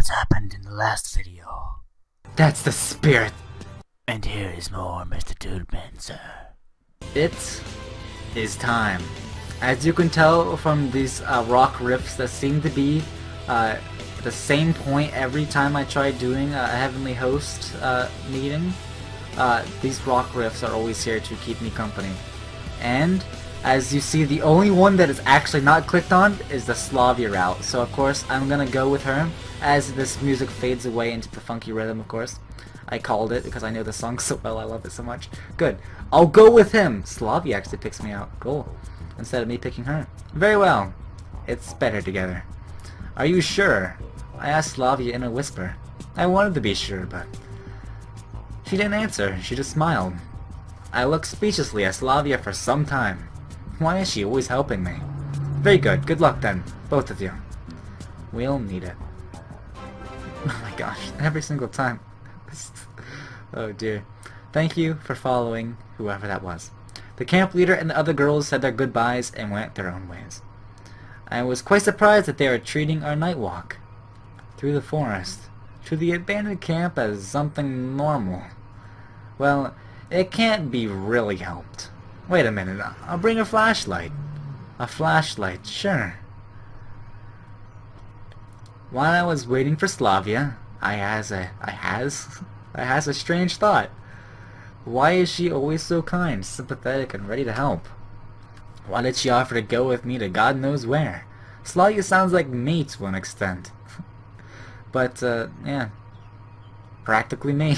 what's happened in the last video. That's the spirit. And here is more MrDudeManSir. It is time. As you can tell from these rock riffs that seem to be the same point every time I try doing a Heavenly Host meeting, these rock riffs are always here to keep me company. And as you see, the only one that is actually not clicked on is the Slavia route. So of course I'm gonna go with her as this music fades away into the funky rhythm, of course. I called it because I know the song so well, I love it so much. Good. I'll go with him! Slavia actually picks me out. Cool. Instead of me picking her. Very well. It's better together. Are you sure? I asked Slavia in a whisper. I wanted to be sure, but she didn't answer. She just smiled. I looked speechlessly at Slavia for some time. Why is she always helping me? Very good. Good luck then, both of you. We'll need it. Oh my gosh, every single time. Oh dear. Thank you for following whoever that was. The camp leader and the other girls said their goodbyes and went their own ways. I was quite surprised that they were treating our night walk through the forest to the abandoned camp as something normal. Well, it can't be really helped. Wait a minute, I'll bring a flashlight. A flashlight, sure. While I was waiting for Slavia, I has a strange thought. Why is she always so kind, sympathetic, and ready to help? Why did she offer to go with me to God knows where? Slavia sounds like me to an extent. But, yeah. Practically me.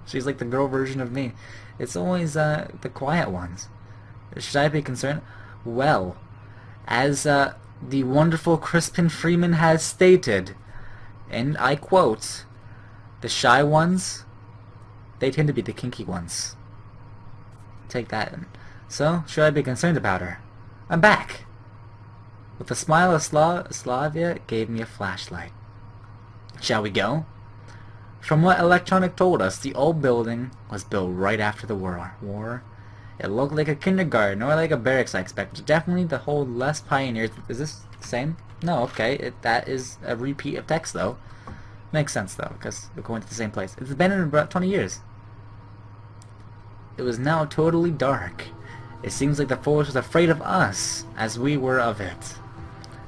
She's like the girl version of me. It's always, the quiet ones. Should I be concerned? Well, as, the wonderful Crispin Freeman has stated, and I quote, the shy ones, they tend to be the kinky ones. Take that in. So, should I be concerned about her? I'm back! With a smile, Slavia gave me a flashlight. Shall we go? From what Electronic told us, the old building was built right after the war. It looked like a kindergarten or like a barracks, I expected. Definitely to hold less pioneers. Is this the same? No, okay. That is a repeat of text, though. Makes sense, though, because we're going to the same place. It's been in about 20 years. It was now totally dark. It seems like the forest was afraid of us, as we were of it.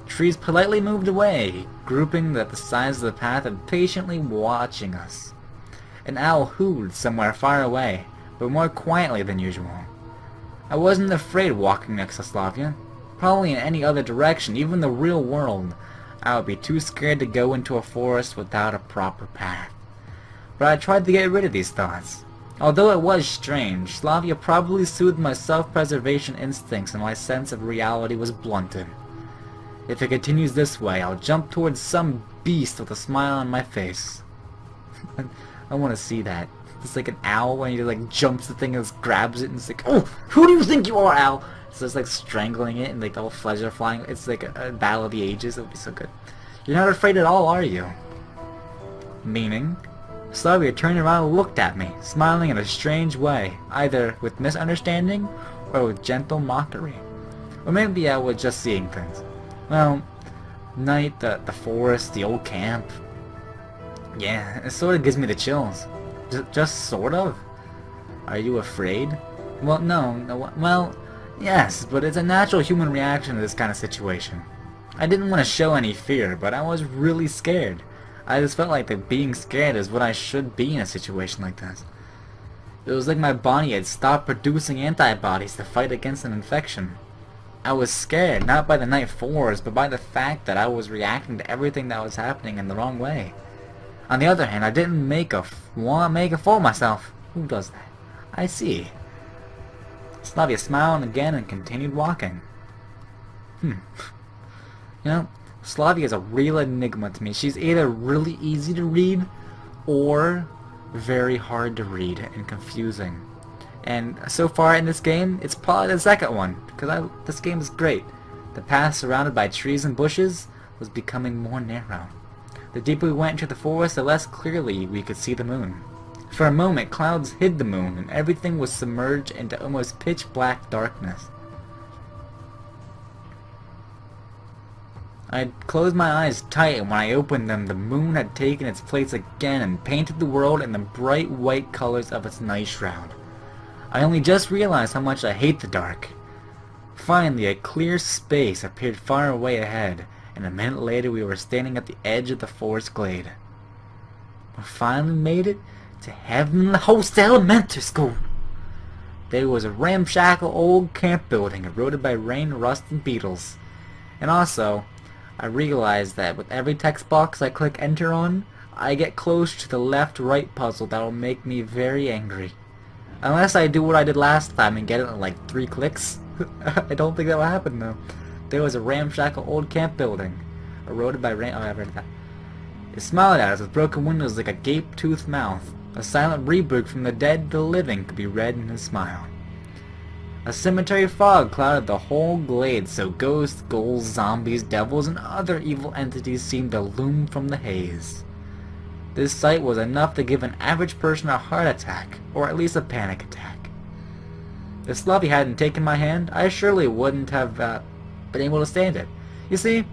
Trees politely moved away, grouping at the sides of the path and patiently watching us. An owl hooted somewhere far away, but more quietly than usual. I wasn't afraid walking next to Slavia. Probably in any other direction, even the real world, I would be too scared to go into a forest without a proper path. But I tried to get rid of these thoughts. Although it was strange, Slavia probably soothed my self-preservation instincts and my sense of reality was blunted. If it continues this way, I'll jump towards some beast with a smile on my face. I want to see that. It's like an owl when he like jumps the thing and just grabs it and it's like, oh, who do you think you are, owl? So it's like strangling it and like the whole flesh are flying. It's like a battle of the ages. It would be so good. You're not afraid at all, are you? Meaning? Slavia turned around and looked at me, smiling in a strange way, either with misunderstanding or with gentle mockery. Or maybe I was just seeing things. Well, night, the forest, the old camp. Yeah, it sort of gives me the chills. Just sort of? Are you afraid? Well, no, well, yes, but it's a natural human reaction to this kind of situation. I didn't want to show any fear, but I was really scared. I just felt like that being scared is what I should be in a situation like this. It was like my body had stopped producing antibodies to fight against an infection. I was scared, not by the night forest, but by the fact that I was reacting to everything that was happening in the wrong way. On the other hand, I didn't want to make a fool of myself. Who does that? I see. Slavia smiled again and continued walking. You know, Slavia is a real enigma to me. She's either really easy to read or very hard to read and confusing. And so far in this game, it's probably the second one, because this game is great. The path surrounded by trees and bushes was becoming more narrow. The deeper we went into the forest, the less clearly we could see the moon. For a moment, clouds hid the moon, and everything was submerged into almost pitch-black darkness. I closed my eyes tight, and when I opened them, the moon had taken its place again and painted the world in the bright white colors of its night shroud. I only just realized how much I hate the dark. Finally, a clear space appeared far away ahead, and a minute later we were standing at the edge of the forest glade. We finally made it to Heavenly Host Elementary School. There was a ramshackle old camp building eroded by rain, rust, and beetles. And also, I realized that with every text box I click enter on, I get closer to the left-right puzzle that will make me very angry. Unless I do what I did last time and get it in like 3 clicks. I don't think that will happen though. There was a ramshackle old camp building, eroded by rain. Oh, I've heard that. It smiled at us with broken windows like a gape-toothed mouth. A silent rebuke from the dead to the living could be read in his smile. A cemetery fog clouded the whole glade, so ghosts, ghouls, zombies, devils, and other evil entities seemed to loom from the haze. This sight was enough to give an average person a heart attack, or at least a panic attack. If Slavy hadn't taken my hand, I surely wouldn't have been able to stand it. You see,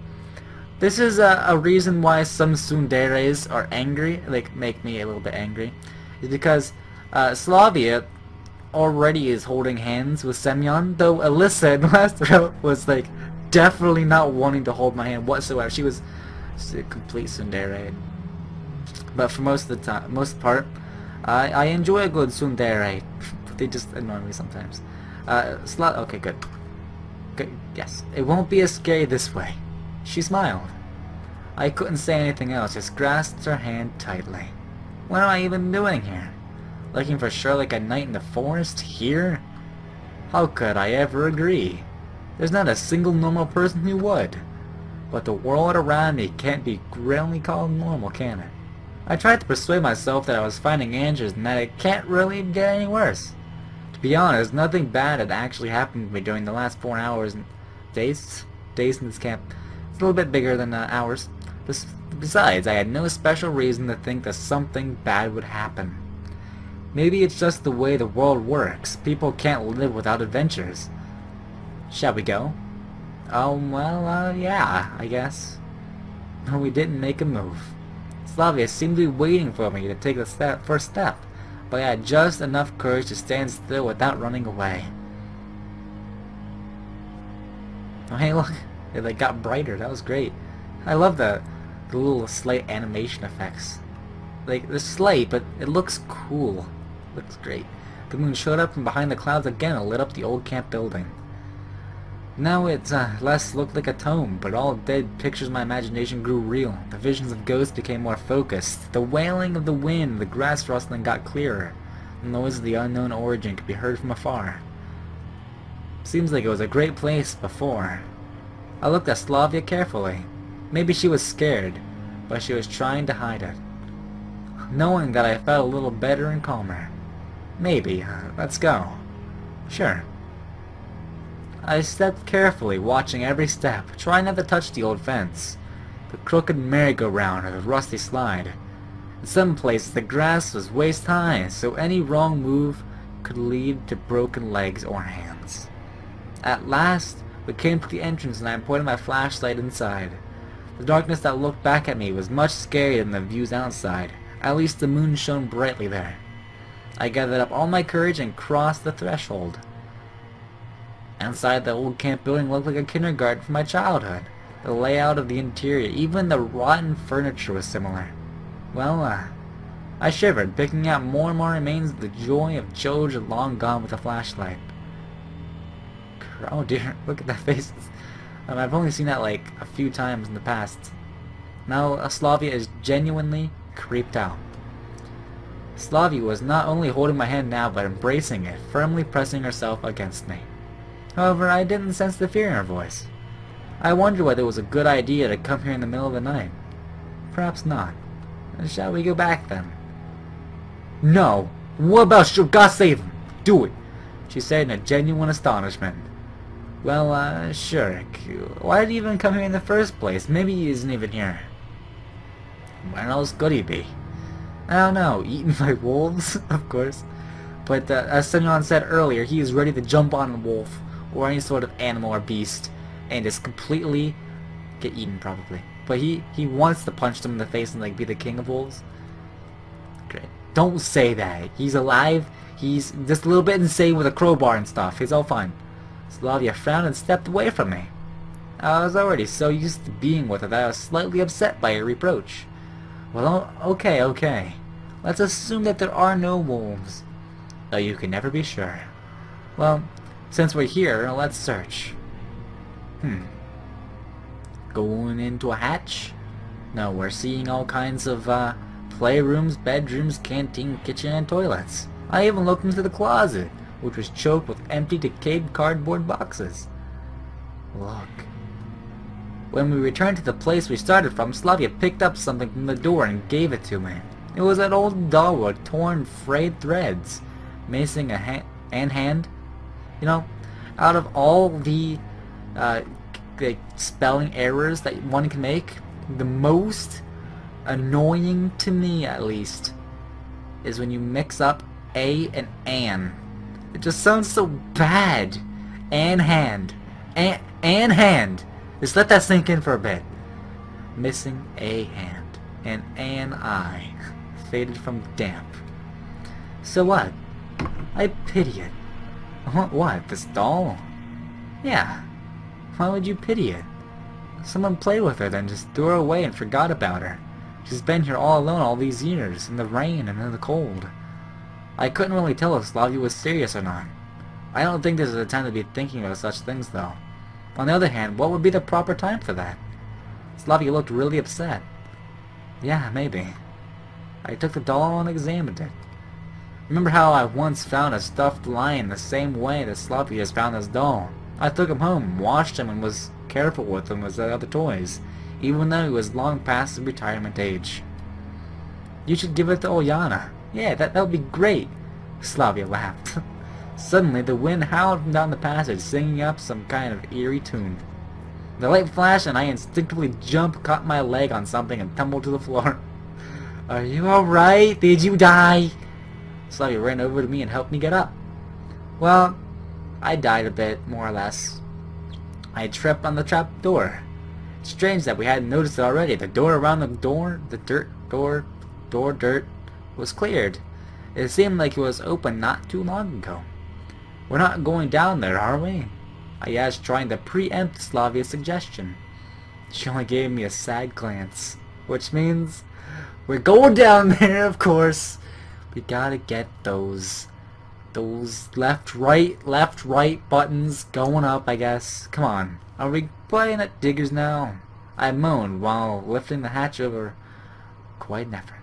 this is a reason why some tsunderes are angry, like make me a little bit angry, is because Slavia already is holding hands with Semyon, though Alyssa in the last round was like definitely not wanting to hold my hand whatsoever. She was a complete tsundere. But for most of the time, most part, I enjoy a good tsundere. They just annoy me sometimes. Okay, good. Good. Yes, it won't be as scary this way. She smiled. I couldn't say anything else, just grasped her hand tightly. What am I even doing here? Looking for Shurik at night in the forest? Here? How could I ever agree? There's not a single normal person who would. But the world around me can't be really called normal, can it? I tried to persuade myself that I was finding answers and that it can't really get any worse. To be honest, nothing bad had actually happened to me during the last 4 hours and days in this camp. It's a little bit bigger than hours. Besides, I had no special reason to think that something bad would happen. Maybe it's just the way the world works. People can't live without adventures. Shall we go? Oh, well, yeah, I guess. No, we didn't make a move. Slavia seemed to be waiting for me to take the first step, but I had just enough courage to stand still without running away. Oh, hey, look. It like, got brighter. That was great. I love the little slight animation effects. Like, they're slight, but it looks cool. Looks great. The moon showed up from behind the clouds again and lit up the old camp building. Now it less looked like a tomb, but all dead pictures of my imagination grew real. The visions of ghosts became more focused. The wailing of the wind, the grass rustling got clearer. The noise of the unknown origin could be heard from afar. Seems like it was a great place before. I looked at Slavia carefully. Maybe she was scared, but she was trying to hide it. Knowing that I felt a little better and calmer. Maybe. Let's go. Sure. I stepped carefully, watching every step, trying not to touch the old fence, the crooked merry-go-round or the rusty slide. In some places the grass was waist-high, so any wrong move could lead to broken legs or hands. At last, we came to the entrance and I pointed my flashlight inside. The darkness that looked back at me was much scarier than the views outside. At least the moon shone brightly there. I gathered up all my courage and crossed the threshold. Inside the old camp building looked like a kindergarten from my childhood. The layout of the interior, even the rotten furniture was similar. Well, I shivered, picking out more and more remains of the joy of children long gone with a flashlight. Oh dear, look at that face. I've only seen that like a few times in the past. Now Slavia is genuinely creeped out. Slavia was not only holding my hand now, but embracing it, firmly pressing herself against me. However, I didn't sense the fear in her voice. I wondered whether it was a good idea to come here in the middle of the night. Perhaps not. Shall we go back then? No! What about Shurik? God save him! Do it! She said in a genuine astonishment. Well, Shurik, why did he even come here in the first place? Maybe he isn't even here. Where else could he be? I don't know, eaten by wolves, of course. But as Semyon said earlier, he is ready to jump on a wolf or any sort of animal or beast and just completely get eaten probably. But he wants to punch them in the face and like be the king of wolves. Great. Don't say that. He's alive. He's just a little bit insane with a crowbar and stuff. He's all fine. Slavia frowned and stepped away from me. I was already so used to being with her that I was slightly upset by her reproach. Well, okay. Let's assume that there are no wolves. Though you can never be sure. Well, since we're here, let's search. Going into a hatch? No, we're seeing all kinds of playrooms, bedrooms, canteen, kitchen, and toilets. I even looked into the closet, which was choked with empty, decayed cardboard boxes. Look. When we returned to the place we started from, Slavia picked up something from the door and gave it to me. It was an old doll with torn, frayed threads, missing a hand. You know, out of all the spelling errors that one can make, the most annoying to me, at least, is when you mix up a and an. It just sounds so bad. And hand. And hand. Just let that sink in for a bit. Missing a hand. And an eye. Faded from damp. So what? I pity it. What? This doll? Yeah. Why would you pity it? Someone played with her, then just threw her away and forgot about her. She's been here all alone all these years, in the rain and in the cold. I couldn't really tell if Slavia was serious or not. I don't think this is the time to be thinking about such things, though. On the other hand, what would be the proper time for that? Slavia looked really upset. Yeah, maybe. I took the doll and examined it. Remember how I once found a stuffed lion the same way that Slavia has found this doll? I took him home, washed him, and was careful with him as the other toys, even though he was long past the retirement age. You should give it to Olyana. Yeah, that would be great. Slavia laughed. Suddenly, the wind howled from down the passage, singing up some kind of eerie tune. The light flashed, and I instinctively jumped, caught my leg on something, and tumbled to the floor. Are you alright? Did you die? Slavia ran over to me and helped me get up. Well, I died a bit, more or less. I tripped on the trap door. Strange that we hadn't noticed it already. The door around the door, the dirt, was cleared. It seemed like it was open not too long ago. We're not going down there, are we? I asked, trying to preempt Slavia's suggestion. She only gave me a sad glance, which means we're going down there, of course. We gotta get those left, right buttons going up, I guess. Come on. Are we playing at diggers now? I moaned while lifting the hatch over quite an effort.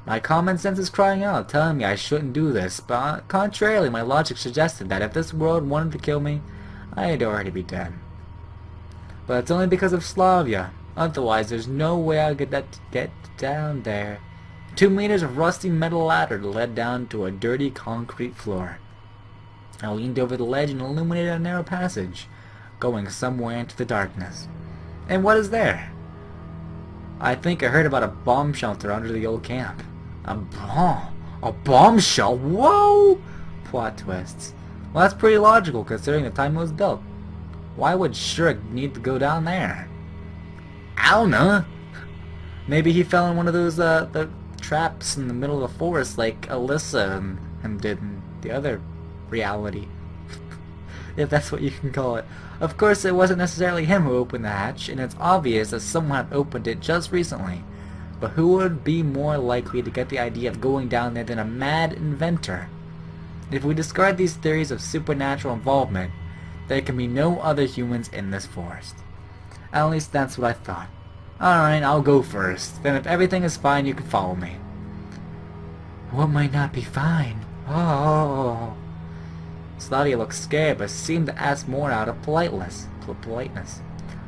My common sense is crying out, telling me I shouldn't do this, but contrarily, my logic suggested that if this world wanted to kill me, I'd already be dead. But it's only because of Slavia. Otherwise, there's no way I'll get down there. 2 meters of rusty metal ladder led down to a dirty concrete floor. I leaned over the ledge and illuminated a narrow passage, going somewhere into the darkness. And what is there? I think I heard about a bomb shelter under the old camp. A bomb shelter? Whoa! Plot twists. Well, that's pretty logical considering the time it was built. Why would Shurik need to go down there? I don't know. Maybe he fell in one of those the traps in the middle of the forest like Alyssa and did in the other reality. If that's what you can call it. Of course, it wasn't necessarily him who opened the hatch, and it's obvious that someone had opened it just recently. But who would be more likely to get the idea of going down there than a mad inventor? If we discard these theories of supernatural involvement, there can be no other humans in this forest. At least that's what I thought. Alright, I'll go first. Then if everything is fine, you can follow me. What might not be fine? Oh. Slavia looked scared, but seemed to ask more out of politeness.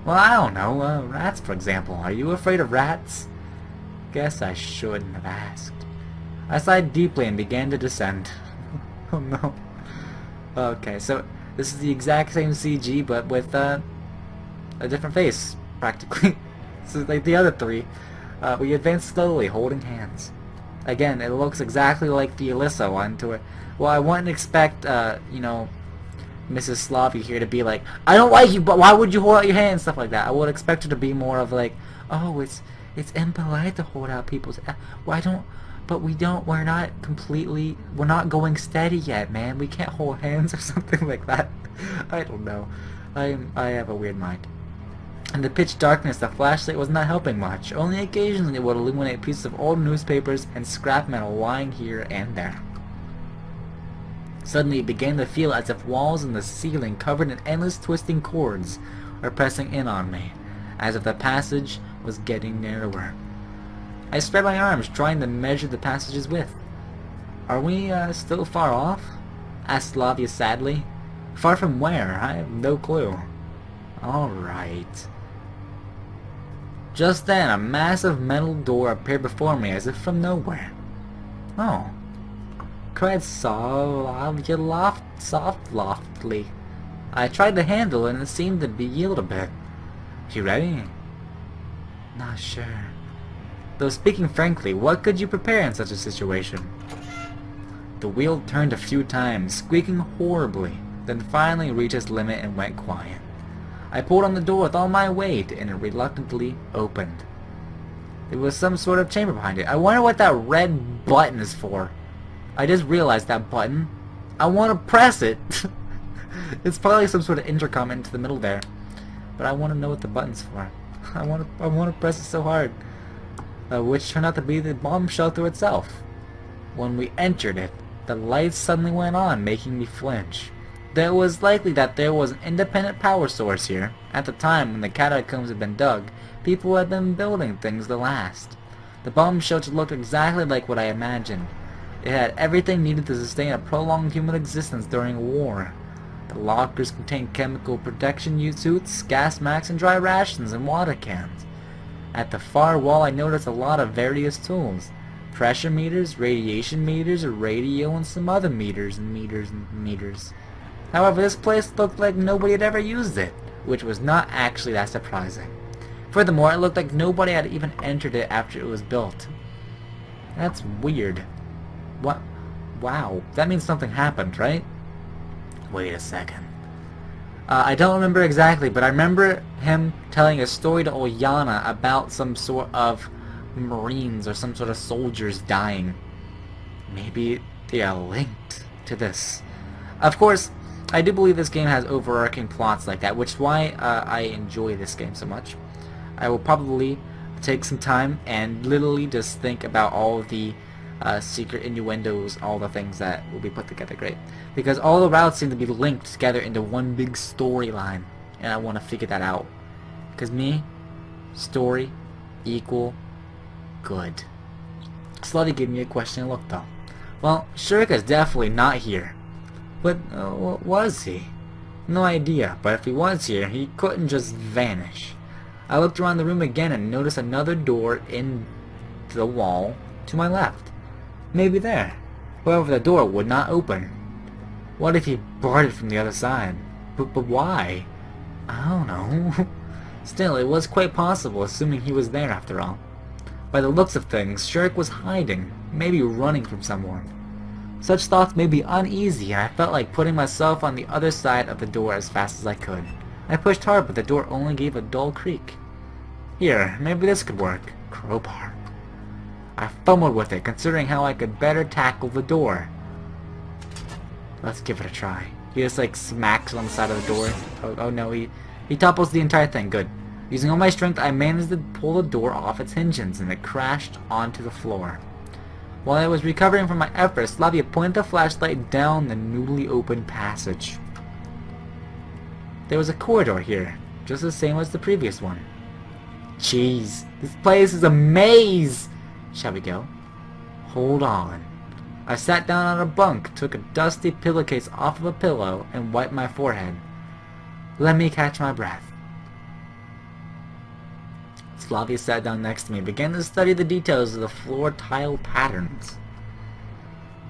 Well, I don't know. Rats, for example. Are you afraid of rats? Guess I shouldn't have asked. I sighed deeply and began to descend. Oh no. Okay, so this is the exact same CG, but with a different face, practically. So like the other three, we advance slowly, holding hands. Again, it looks exactly like the Alyssa one. Well, I wouldn't expect, you know, Mrs. Slavia here to be like, I don't like you, but why would you hold out your hand and stuff like that. I would expect her to be more of like, oh, it's impolite to hold out people's. Why don't? But we're not going steady yet, man. We can't hold hands or something like that. I don't know. I have a weird mind. In the pitch darkness, the flashlight was not helping much. Only occasionally it would illuminate pieces of old newspapers and scrap metal lying here and there. Suddenly it began to feel as if walls and the ceiling covered in endless twisting cords were pressing in on me, as if the passage was getting narrower. I spread my arms, trying to measure the passage's width. Are we still far off? Asked Slavia sadly. Far from where? I have no clue. Alright. Just then, a massive metal door appeared before me as if from nowhere. Oh. Cried Slavia softly. I tried the handle and it seemed to yield a bit. You ready? Not sure. Though speaking frankly, what could you prepare in such a situation? The wheel turned a few times, squeaking horribly, then finally reached its limit and went quiet. I pulled on the door with all my weight and it reluctantly opened. There was some sort of chamber behind it. I wonder what that red button is for. I just realized that button. I want to press it. It's probably some sort of intercom into the middle there. But I want to know what the button's for. I want to press it so hard. Which turned out to be the bomb shelter itself. When we entered it, the lights suddenly went on, making me flinch. It was likely that there was an independent power source here. At the time when the catacombs had been dug, people had been building things to last. The bomb shelter looked exactly like what I imagined. It had everything needed to sustain a prolonged human existence during war. The lockers contained chemical protection suits, gas masks, and dry rations and water cans. At the far wall I noticed a lot of various tools. Pressure meters, radiation meters, a radio, and some other meters and meters and meters. However, this place looked like nobody had ever used it, which was not actually that surprising. Furthermore, it looked like nobody had even entered it after it was built. That's weird. What? Wow, that means something happened, right? Wait a second. I don't remember exactly, but I remember him telling a story to Oyana about some sort of Marines or some sort of soldiers dying. Maybe they are linked to this. Of course, I do believe this game has overarching plots like that, which is why I enjoy this game so much. I will probably take some time and literally just think about all of the secret innuendos, all the things that will be put together great. Because all the routes seem to be linked together into one big storyline, and I want to figure that out. Because me, story, equal, good. Slutty gave me a question look though. Well, Shurik is definitely not here. But was he? No idea, but if he was here, he couldn't just vanish. I looked around the room again and noticed another door in the wall to my left. Maybe there. However, the door would not open. What if he barred it from the other side? But why? I don't know. Still, it was quite possible, assuming he was there after all. By the looks of things, Shurik was hiding, maybe running from someone. Such thoughts made me uneasy, and I felt like putting myself on the other side of the door as fast as I could. I pushed hard, but the door only gave a dull creak. Here, maybe this could work. Crowbar. I fumbled with it, considering how I could better tackle the door. Let's give it a try. He just like smacks on the side of the door. Oh no, he topples the entire thing. Good. Using all my strength, I managed to pull the door off its hinges, and it crashed onto the floor. While I was recovering from my efforts, Slavia pointed the flashlight down the newly opened passage. There was a corridor here, just the same as the previous one. Jeez, this place is a maze! Shall we go? Hold on. I sat down on a bunk, took a dusty pillowcase off of a pillow, and wiped my forehead. Let me catch my breath. Slavia sat down next to me and began to study the details of the floor tile patterns.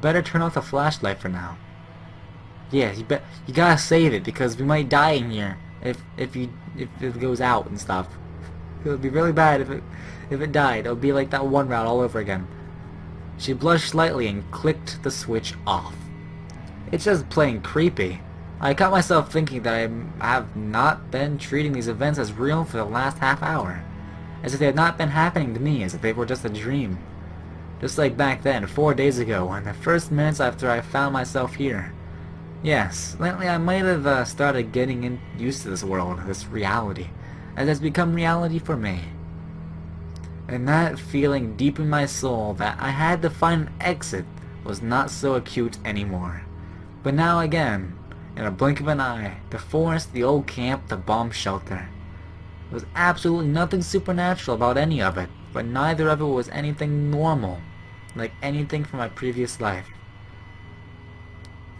Better turn off the flashlight for now. Yeah, you gotta save it because we might die in here if it goes out and stuff. It would be really bad if it died. It would be like that one route all over again. She blushed slightly and clicked the switch off. It's just plain creepy. I caught myself thinking that I have not been treating these events as real for the last half hour, as if they had not been happening to me, as if they were just a dream. Just like back then, 4 days ago, in the first minutes after I found myself here. Yes, lately I might have started getting used to this world, this reality, as it's become reality for me. And that feeling deep in my soul that I had to find an exit was not so acute anymore. But now again, in a blink of an eye, the forest, the old camp, the bomb shelter. There was absolutely nothing supernatural about any of it, but neither of it was anything normal, like anything from my previous life.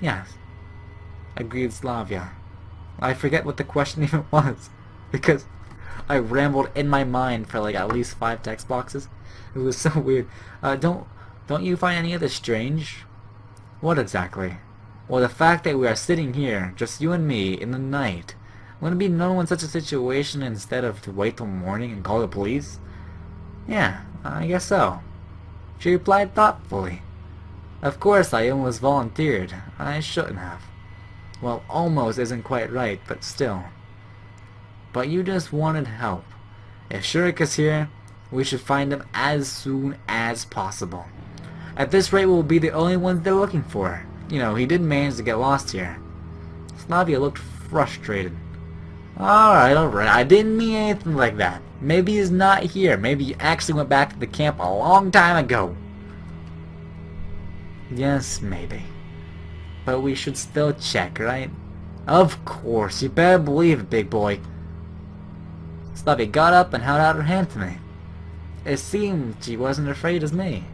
Yes, agreed Slavia. I forget what the question even was, because I rambled in my mind for like at least 5 text boxes. It was so weird. Don't you find any of this strange? What exactly? Well, the fact that we are sitting here, just you and me, in the night. Wouldn't it be normal in such a situation instead of to wait till morning and call the police? Yeah, I guess so. She replied thoughtfully. Of course I almost volunteered. I shouldn't have. Well, almost isn't quite right, but still. But you just wanted help. If Shurik is here, we should find him as soon as possible. At this rate, we'll be the only ones they're looking for. You know, he did manage to get lost here. Slavia looked frustrated. Alright, I didn't mean anything like that. Maybe he's not here. Maybe he actually went back to the camp a long time ago. Yes, maybe. But we should still check, right? Of course, you better believe it, big boy. Slavia got up and held out her hand to me. It seemed she wasn't afraid as me.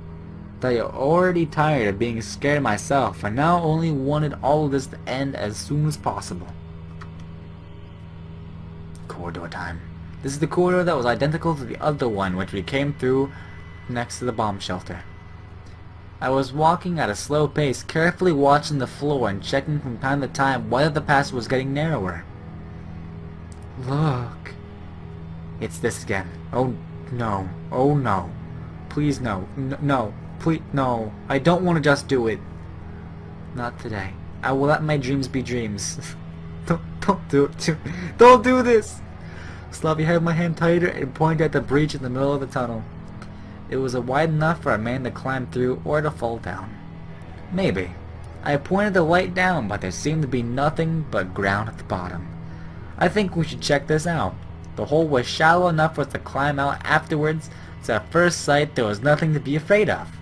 I was already tired of being scared myself, and now only wanted all of this to end as soon as possible. Corridor time. This is the corridor that was identical to the other one which we came through next to the bomb shelter. I was walking at a slow pace, carefully watching the floor and checking from time to time whether the passage was getting narrower. Look. It's this again. Oh no. Oh no. Please no. No. Please, no. I don't want to just do it. Not today. I will let my dreams be dreams. Don't do it. Don't do this! Slavia held my hand tighter and pointed at the breach in the middle of the tunnel. It was wide enough for a man to climb through or to fall down. Maybe. I pointed the light down, but there seemed to be nothing but ground at the bottom. I think we should check this out. The hole was shallow enough for us to climb out afterwards, so at first sight there was nothing to be afraid of.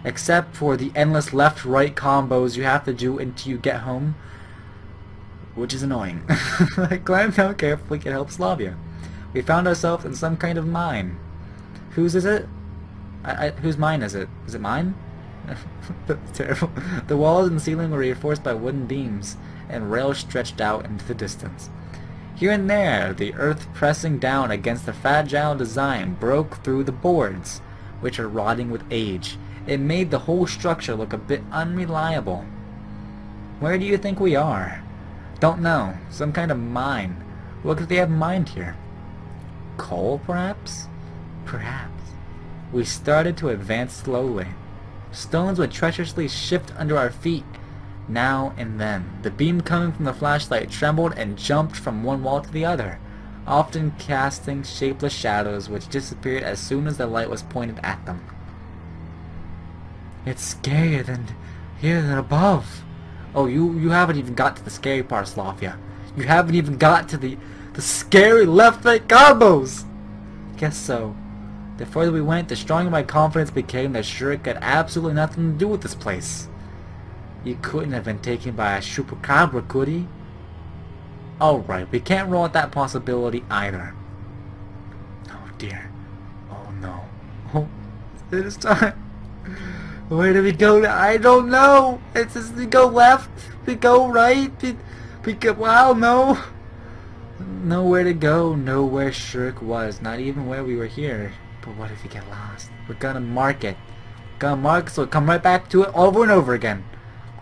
Except for the endless left-right combos you have to do until you get home, which is annoying. I climbed down carefully to help Slavia. We found ourselves in some kind of mine. Whose is it? Whose mine is it? Is it mine? That's terrible. The walls and ceiling were reinforced by wooden beams, and rails stretched out into the distance. Here and there, the earth pressing down against the fragile design broke through the boards, which are rotting with age. It made the whole structure look a bit unreliable. Where do you think we are? Don't know. Some kind of mine. What could they have mined here? Coal, perhaps? Perhaps. We started to advance slowly. Stones would treacherously shift under our feet now and then. The beam coming from the flashlight trembled and jumped from one wall to the other, often casting shapeless shadows which disappeared as soon as the light was pointed at them. It's scarier than here than above. Oh, you haven't even got to the scary part, Slavia. You haven't even got to the scary left-right combos! Guess so. The further we went, the stronger my confidence became that Shurik had absolutely nothing to do with this place. He couldn't have been taken by a chupacabra, could he? Alright, we can't rule out that possibility either. Oh dear. Oh no. Oh, it is time. Where do we go now? I don't know! It's just we go left, we go right, we go, wow, no! Nowhere to go, know where Shurik was, not even where we were here. But what if we get lost? We're gonna mark it. Gonna mark it so we'll come right back to it over and over again.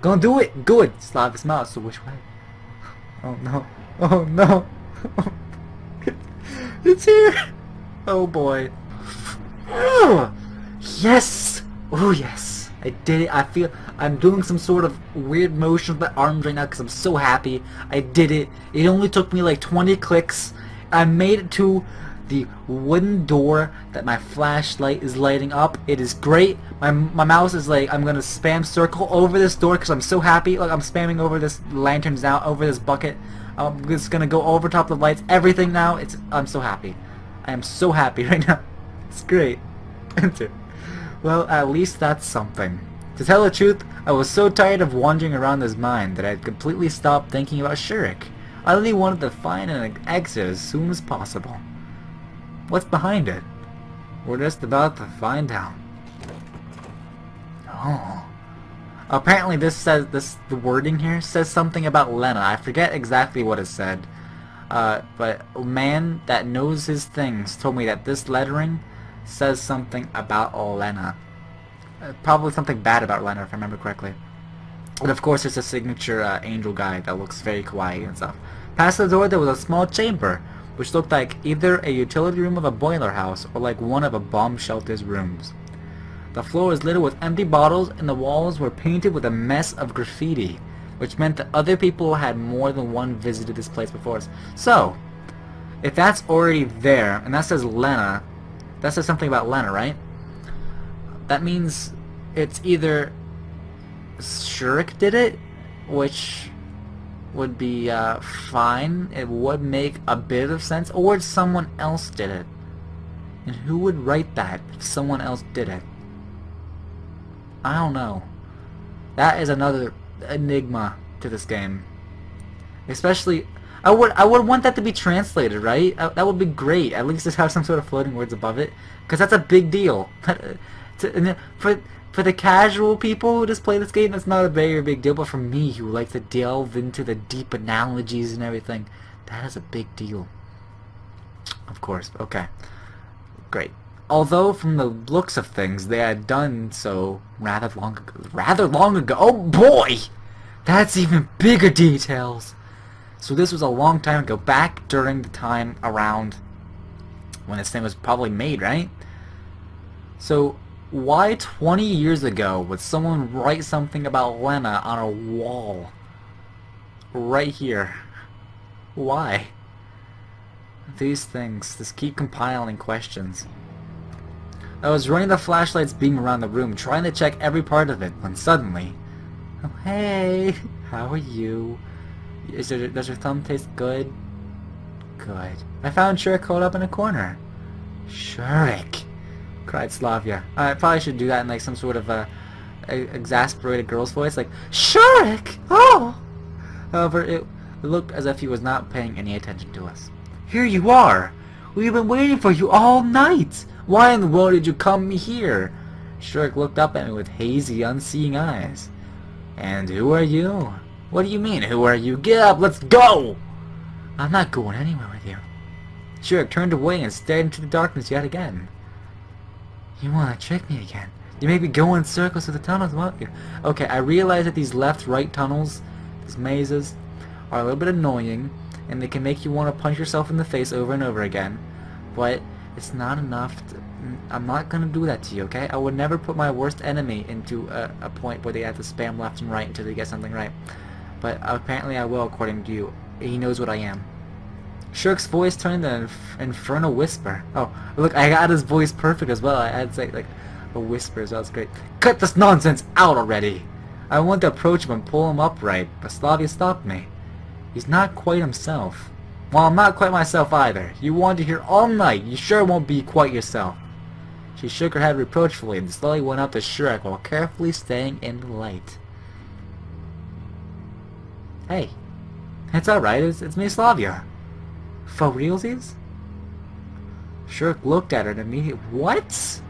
Gonna do it! Good! Slav is out, so which way? Oh no. Oh no! It's here! Oh boy. Oh! Yes! Oh yes! I did it. I feel I'm doing some sort of weird motion with my arms right now because I'm so happy. I did it. It only took me like 20 clicks. I made it to the wooden door that my flashlight is lighting up. It is great. My mouse is like, I'm gonna spam circle over this door because I'm so happy. Like I'm spamming over this lanterns now, over this bucket. I'm just gonna go over top of the lights. Everything now. I'm so happy. I am so happy right now. It's great. Enter. Well, at least that's something. To tell the truth, I was so tired of wandering around his mind that I had completely stopped thinking about Shurik. I only wanted to find an exit as soon as possible. What's behind it? We're just about to find out. Oh. Apparently the wording here says something about Lena. I forget exactly what it said. But a man that knows his things told me that this lettering says something about Lena. Probably something bad about Lena, if I remember correctly. And of course, there's a signature angel guy that looks very kawaii and stuff. Past the door, there was a small chamber, which looked like either a utility room of a boiler house or like one of a bomb shelter's rooms. The floor was littered with empty bottles, and the walls were painted with a mess of graffiti, which meant that other people had more than one visited this place before us. So, if that's already there, and that says Lena, that says something about Lena, right? That means it's either Shurik did it, which would be fine. It would make a bit of sense, or someone else did it. And who would write that if someone else did it? I don't know. That is another enigma to this game. Especially, I would want that to be translated, right? That would be great. At least just have some sort of floating words above it, because that's a big deal. For the casual people who just play this game, that's not a very big deal. But for me, who like to delve into the deep analogies and everything, that is a big deal. Of course. Okay. Great. Although from the looks of things, they had done so rather long ago. Oh boy! That's even bigger details! So this was a long time ago, back during the time around when this thing was probably made, right? So why 20 years ago would someone write something about Lena on a wall? Right here. Why? These things just keep compiling questions. I was running the flashlight's beam around the room, trying to check every part of it, when suddenly... Oh, hey! How are you? Does your thumb taste good? Good. I found Shurik curled up in a corner. Shurik! Cried Slavia. I probably should do that in like some sort of exasperated girl's voice, like, Shurik! Oh! However, it looked as if he was not paying any attention to us. Here you are! We've been waiting for you all night! Why in the world did you come here? Shurik looked up at me with hazy, unseeing eyes. And who are you? What do you mean, who are you? Get up, let's go! I'm not going anywhere with you. Shurik turned away and stared into the darkness yet again. You want to trick me again? You make me go in circles through the tunnels, won't you? Okay, I realize that these left-right tunnels, these mazes, are a little bit annoying, and they can make you want to punch yourself in the face over and over again, but it's not enough to, I'm not gonna do that to you, okay? I would never put my worst enemy into a point where they have to spam left and right until they get something right. But apparently I will, according to you. He knows what I am. Shurik's voice turned into an infernal whisper. Oh, look, I got his voice perfect as well. I had like a whisper as well. That's great. Cut this nonsense out already! I wanted to approach him and pull him upright, but Slavia stopped me. He's not quite himself. Well, I'm not quite myself either. You wanted to hear all night. You sure won't be quite yourself. She shook her head reproachfully and slowly went up to Shurik while carefully staying in the light. Hey, it's alright. It's me, Slavia. For realsies? Shurik looked at her and immediately... What?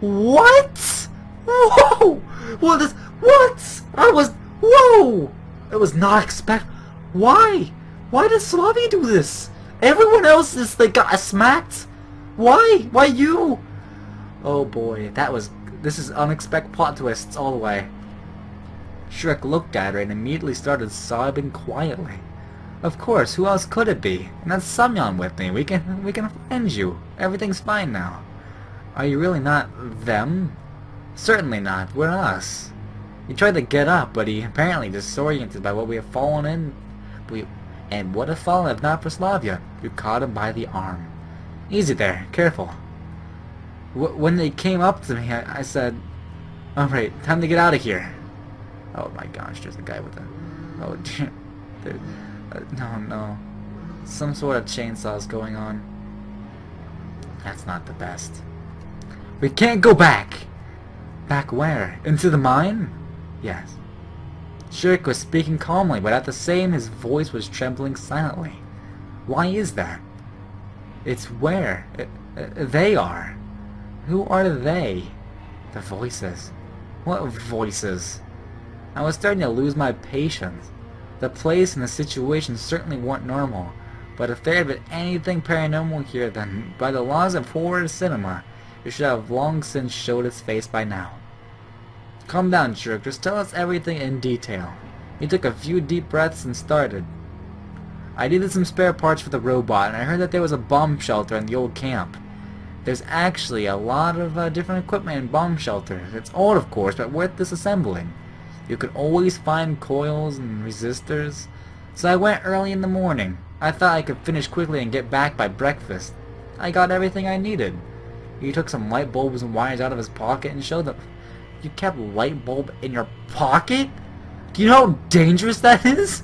What? Whoa! What? I was... Whoa! It was not expect... Why? Why did Slavia do this? Everyone else is like got smacked. Why? Why you? Oh boy, this is unexpected plot twists all the way. Shurik looked at her and immediately started sobbing quietly. Of course, who else could it be? And that's Samyon with me. We can find you. Everything's fine now. Are you really not them? Certainly not. We're us. He tried to get up, but he apparently disoriented by what we have fallen in. And would have fallen if not for Slavia, who caught him by the arm. Easy there. Careful. When they came up to me, I said, alright, time to get out of here. Oh my gosh, there's a guy with a... Oh, dear. No. Some sort of chainsaws going on. That's not the best. We can't go back! Back where? Into the mine? Yes. Shurik was speaking calmly, but at the same his voice was trembling silently. Why is that? It's where they are. Who are they? The voices. What voices? I was starting to lose my patience. The place and the situation certainly weren't normal, but if there had been anything paranormal here, then by the laws of horror cinema, it should have long since showed its face by now. Calm down, Shurik. Just tell us everything in detail. He took a few deep breaths and started. I needed some spare parts for the robot, and I heard that there was a bomb shelter in the old camp. There's actually a lot of different equipment in bomb shelters. It's old, of course, but worth disassembling. You could always find coils and resistors. So I went early in the morning. I thought I could finish quickly and get back by breakfast. I got everything I needed. He took some light bulbs and wires out of his pocket and showed them. You kept light bulb in your pocket? Do you know how dangerous that is?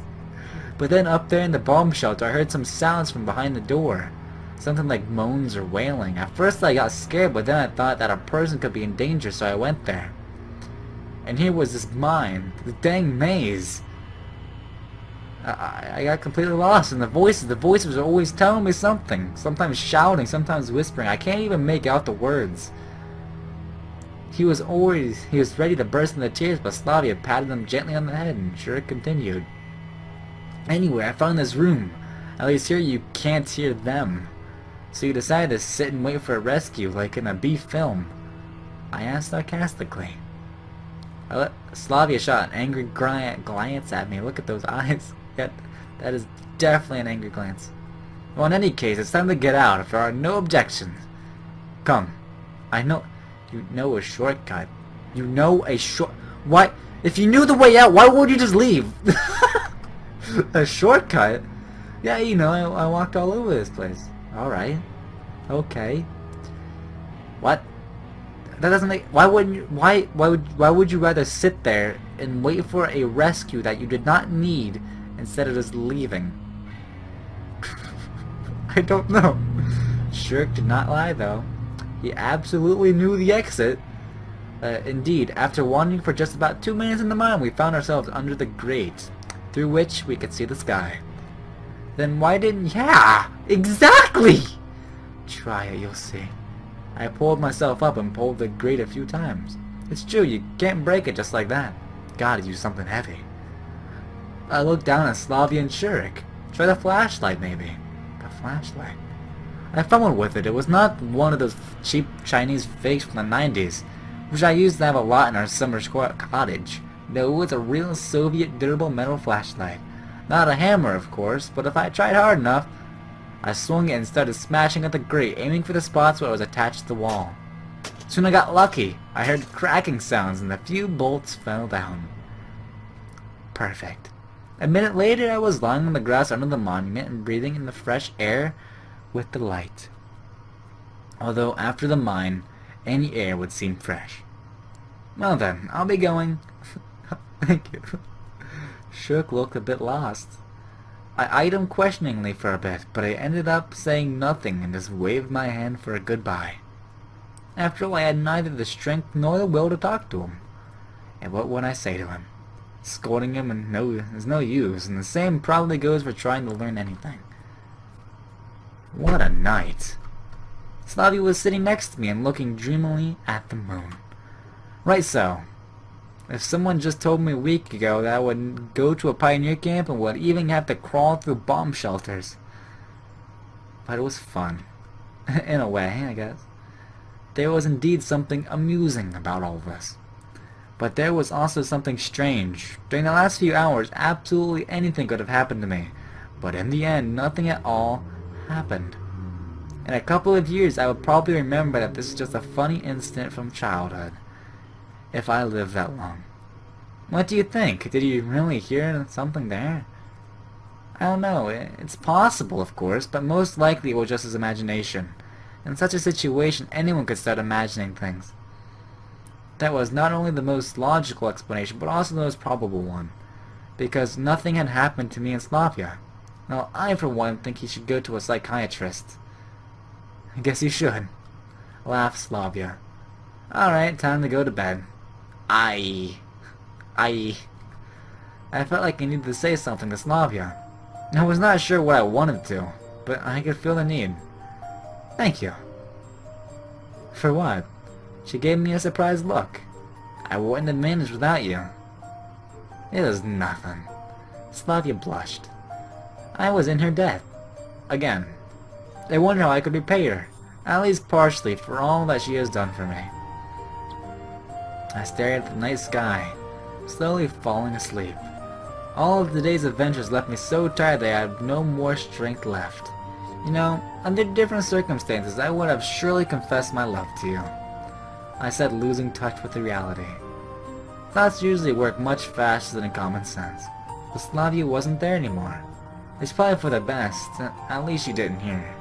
But then up there in the bomb shelter, I heard some sounds from behind the door. Something like moans or wailing. At first I got scared, but then I thought that a person could be in danger, so I went there. And here was this mine, the dang maze. I got completely lost, and the voices were always telling me something. Sometimes shouting, sometimes whispering. I can't even make out the words. He was ready to burst into tears, but Slavia patted him gently on the head, and Shurik continued. Anyway, I found this room. At least here you can't hear them. So you decided to sit and wait for a rescue, like in a B film. I asked sarcastically. Slavia shot an angry glance at me. Look at those eyes. That is definitely an angry glance. Well, in any case, it's time to get out if there are no objections. Come. I know... You know a shortcut. You know a Why? If you knew the way out, why would you just leave? A shortcut? Yeah, you know, I walked all over this place. Alright. Okay. What? That doesn't make... Why would you rather sit there and wait for a rescue that you did not need instead of just leaving? I don't know. Shurik did not lie, though. He absolutely knew the exit. Indeed, after wandering for just about 2 minutes in the mine, we found ourselves under the grate, through which we could see the sky. Then why didn't... Yeah! Exactly! Try it, you'll see. I pulled myself up and pulled the grate a few times. It's true, you can't break it just like that. Gotta use something heavy. I looked down at Slavia and Shurik. Try the flashlight, maybe. The flashlight. I fumbled with it. It was not one of those cheap Chinese fakes from the 90s, which I used to have a lot in our summer cottage. No, it was a real Soviet durable metal flashlight. Not a hammer, of course, but if I tried hard enough, I swung it and started smashing at the grate, aiming for the spots where it was attached to the wall. Soon I got lucky. I heard cracking sounds and a few bolts fell down. Perfect. A minute later, I was lying on the grass under the monument and breathing in the fresh air with delight. Although after the mine, any air would seem fresh. Well then, I'll be going. Thank you. Shurik looked a bit lost. I eyed him questioningly for a bit, but I ended up saying nothing and just waved my hand for a goodbye. After all, I had neither the strength nor the will to talk to him. And what would I say to him? Scolding him is no use, and the same probably goes for trying to learn anything. What a night. Slavia was sitting next to me and looking dreamily at the moon. Right so. If someone just told me a week ago that I would go to a pioneer camp and would even have to crawl through bomb shelters. But it was fun. In a way, I guess. There was indeed something amusing about all this. But there was also something strange. During the last few hours, absolutely anything could have happened to me. But in the end, nothing at all happened. In a couple of years, I would probably remember that this is just a funny incident from childhood. if I live that long. What do you think? Did you really hear something there? I don't know. It's possible, of course, but most likely it was just his imagination. In such a situation, anyone could start imagining things. That was not only the most logical explanation, but also the most probable one. Because nothing had happened to me in Slavia. Now, I, for one, think he should go to a psychiatrist. I guess you should. Laughed Slavia. Alright, time to go to bed. I felt like I needed to say something to Slavia. I was not sure what I wanted to, but I could feel the need. Thank you. For what? She gave me a surprised look. I wouldn't have managed without you. It was nothing. Slavia blushed. I was in her debt. Again. I wonder how I could repay her, at least partially, for all that she has done for me. I stared at the night sky, slowly falling asleep. All of the day's adventures left me so tired that I had no more strength left. You know, under different circumstances, I would have surely confessed my love to you. I said, losing touch with the reality. Thoughts usually work much faster than common sense, but Slavia wasn't there anymore. It's probably for the best, at least you didn't hear.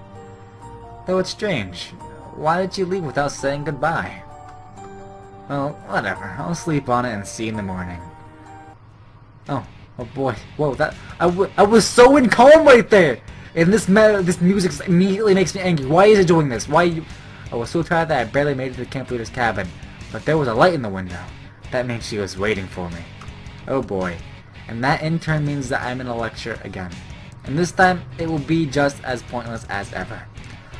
Though it's strange, why did you leave without saying goodbye? Well, whatever, I'll sleep on it and see in the morning. Oh boy, whoa, I was so in calm right there! And this music immediately makes me angry. Why is it doing this? I was so tired that I barely made it to the camp leader's cabin, but there was a light in the window. That means she was waiting for me. Oh boy. And that in turn means that I'm in a lecture again. And this time, it will be just as pointless as ever.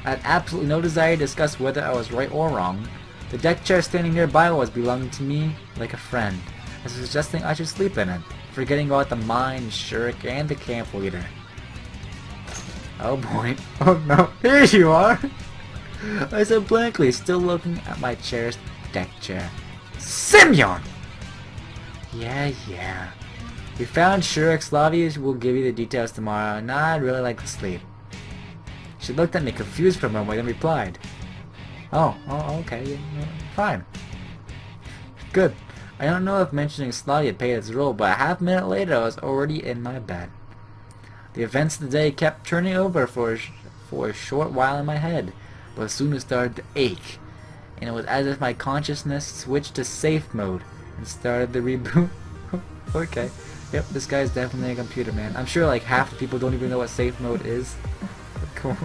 I had absolutely no desire to discuss whether I was right or wrong. The deck chair standing nearby was belonging to me like a friend, and suggesting I should sleep in it, forgetting about the mine, Shurik, and the camp leader. Oh boy. Oh no. Here you are! I said blankly, still looking at my chair's deck chair. Simeon! Yeah. We found Shurik. Slavia will give you the details tomorrow, and I'd really like to sleep. She looked at me confused for a moment, then replied. Oh, okay, yeah, fine. Good. I don't know if mentioning Slavia played its role, but a half-minute later I was already in my bed. The events of the day kept turning over for a short while in my head, but soon it started to ache, and it was as if my consciousness switched to safe mode and started the reboot. Okay. Yep, this guy's definitely a computer man. I'm sure like half the people don't even know what safe mode is. Cool.